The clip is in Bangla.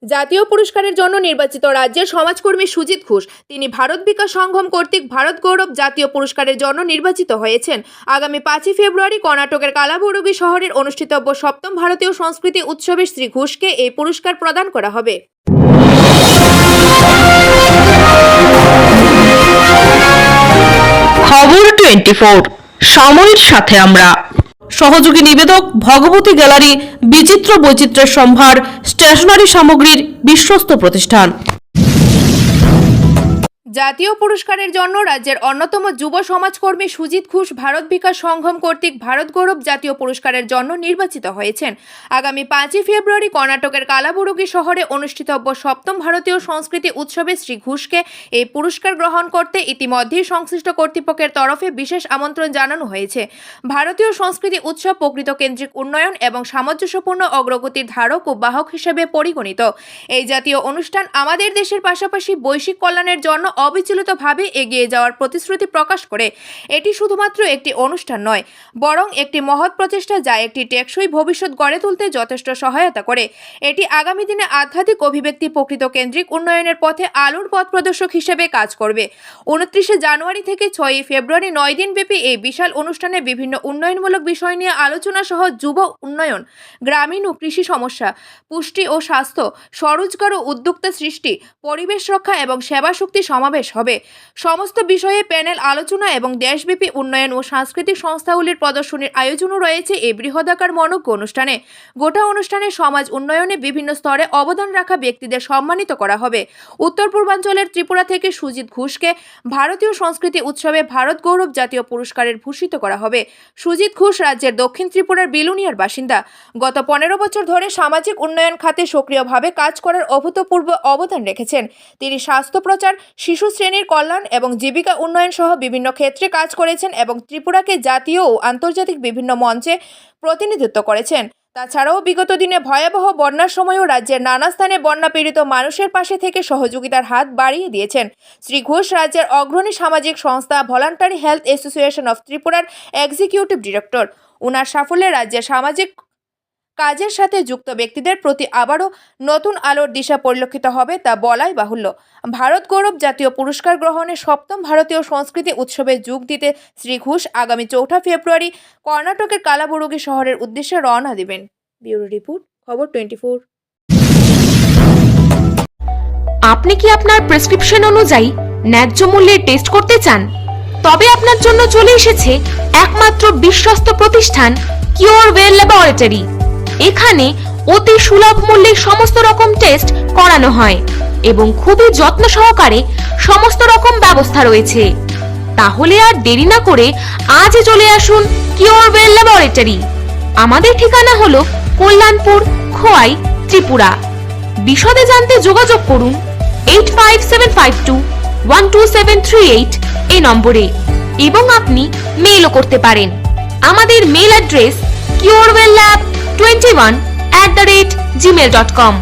জাতীয় পুরস্কারের জন্য নির্বাচিত রাজ্যের সমাজকর্মী সুজিত ঘোষ তিনি ভারত বিকাশ সংঘম কর্তৃক ভারত গৌরব জাতীয় পুরস্কারের জন্য নির্বাচিত হয়েছেন। আগামী 5 ফেব্রুয়ারি কর্ণাটকের কালাবুরগি শহরের অনুষ্ঠিতব্য সপ্তম ভারতীয় সংস্কৃতি উৎসবে শ্রী ঘোষকে এই পুরস্কার প্রদান করা হবে। খবর 24 সময়ের সাথে আমরা সহযোগী নিবেদক ভগবতী গ্যালারি বিচিত্র বৈচিত্র্যের সম্ভার স্টেশনারি সামগ্রীর বিশ্বস্ত প্রতিষ্ঠান। জাতীয় পুরস্কারের জন্য রাজ্যের অন্যতম যুব সমাজকর্মী সুজিত ঘোষ ভারত বিকাশ সংঘম কর্তৃক ভারত গৌরব জাতীয় পুরস্কারের জন্য নির্বাচিত হয়েছেন। আগামী 5 ফেব্রুয়ারি কর্ণাটকের কালাবুরগি শহরে অনুষ্ঠিতব্য সপ্তম ভারতীয় সংস্কৃতি উৎসবে শ্রী ঘোষকে এই পুরস্কার গ্রহণ করতে ইতিমধ্যেই সংশ্লিষ্ট কর্তৃপক্ষের তরফে বিশেষ আমন্ত্রণ জানানো হয়েছে। ভারতীয় সংস্কৃতি উৎসব প্রকৃত কেন্দ্রিক উন্নয়ন এবং সামঞ্জস্যপূর্ণ অগ্রগতির ধারক ও বাহক হিসেবে পরিগণিত। এই জাতীয় অনুষ্ঠান আমাদের দেশের পাশাপাশি বৈশ্বিক কল্যাণের জন্য অবিচলিতভাবে এগিয়ে যাওয়ার প্রতিশ্রুতি প্রকাশ করে। এটি শুধুমাত্র একটি অনুষ্ঠান নয়, বরং একটি মহৎ প্রচেষ্টা যা একটি টেকসই ভবিষ্যৎ গড়ে তুলতে যথেষ্ট সহায়তা করে। এটি আগামী দিনে আধ্যাত্মিক অভিব্যক্তি প্রকৃত কেন্দ্রিক উন্নয়নের পথে আলোর পথ প্রদর্শক হিসেবে কাজ করবে। 29 জানুয়ারি থেকে 6 ফেব্রুয়ারি 9 দিনব্যাপী এই বিশাল অনুষ্ঠানে বিভিন্ন উন্নয়নমূলক বিষয় নিয়ে আলোচনা সহ যুব উন্নয়ন, গ্রামীণ ও কৃষি সমস্যা, পুষ্টি ও স্বাস্থ্য, স্বরোজগার ও উদ্যোক্তা সৃষ্টি, পরিবেশ রক্ষা এবং সেবা শক্তি সমাবেশ হবে। সমস্ত বিষয়ে প্যানেল আলোচনা এবং দেশব্যাপী উন্নয়ন ও সাংস্কৃতিক সংস্থাগুলির প্রদর্শনীর আয়োজনও রয়েছে এই বৃহদাকার মনোজ্ঞ অনুষ্ঠানে। গোটা অনুষ্ঠানে সমাজ উন্নয়নে বিভিন্ন স্তরে অবদান রাখা ব্যক্তিদের সম্মানিত করা হবে। উত্তর পূর্বাঞ্চলের ত্রিপুরা থেকে সুজিত ঘোষকে ভারতীয় সংস্কৃতি উৎসবে ভারত গৌরব জাতীয় পুরস্কারের ভূষিত করা হবে। সুজিত ঘোষ রাজ্যের দক্ষিণ ত্রিপুরার বিলুনিয়ার বাসিন্দা। গত 15 বছর ধরে সামাজিক উন্নয়ন খাতে সক্রিয়ভাবে কাজ করার অভূতপূর্ব অবদান রেখেছেন। তিনি স্বাস্থ্য প্রচার, শিশু শ্রেণীর কল্যাণ এবং জীবিকা উন্নয়ন সহ বিভিন্ন ক্ষেত্রে কাজ করেছেন এবং ত্রিপুরাকে জাতীয় ও আন্তর্জাতিক বিভিন্ন মঞ্চে প্রতিনিধিত্ব করেছেন। তাছাড়াও বিগত দিনে ভয়াবহ বন্যার সময়ও রাজ্যের নানা স্থানে বন্যা পীড়িত মানুষের পাশে থেকে সহযোগিতার হাত বাড়িয়ে দিয়েছেন। শ্রী ঘোষ রাজ্যের অগ্রণী সামাজিক সংস্থা ভলান্টারি হেলথ অ্যাসোসিয়েশন অফ ত্রিপুরার এক্সিকিউটিভ ডিরেক্টর। ওনার সাফল্যে রাজ্যের সামাজিক কাজের সাথে যুক্ত ব্যক্তিদের প্রতি আবারও নতুন আলোর দিশা পরিলক্ষিত হবে তা বলাই বাহুল্য। ভারত গৌরব জাতীয় পুরস্কার গ্রহণে সপ্তম ভারতীয় সংস্কৃতি উৎসবে যোগ দিতে শ্রী ঘোষ আগামী 4 ফেব্রুয়ারি কর্ণাটকের কালাবুরগি শহরের উদ্দেশ্যে রওনা দিবেন। ব্যুরো রিপোর্ট, খবর 24। আপনি কি আপনার প্রেসক্রিপশন অনুযায়ী ন্যায্য মূল্যে টেস্ট করতে চান? তবে আপনার জন্য চলে এসেছে একমাত্র বিশ্বস্ত প্রতিষ্ঠান কিওরওয়েল ল্যাবরেটরি। এখানে অতি সুলভ মূল্যে সমস্ত রকম টেস্ট করানো হয় এবং খুবই যত্ন সহকারে সমস্ত রকম ব্যবস্থা রয়েছে। তাহলে আর দেরি না করে আজই চলে আসুন কিওরওয়েল ল্যাবরেটরি। আমাদের ঠিকানা হলো কল্যাণপুর, খোয়াই, ত্রিপুরা। বিশদে জানতে যোগাযোগ করুন 8575212738 এই নম্বরে এবং আপনি মেইলও করতে পারেন। আমাদের মেইল অ্যাড্রেস kiorwellab21@gmail.com।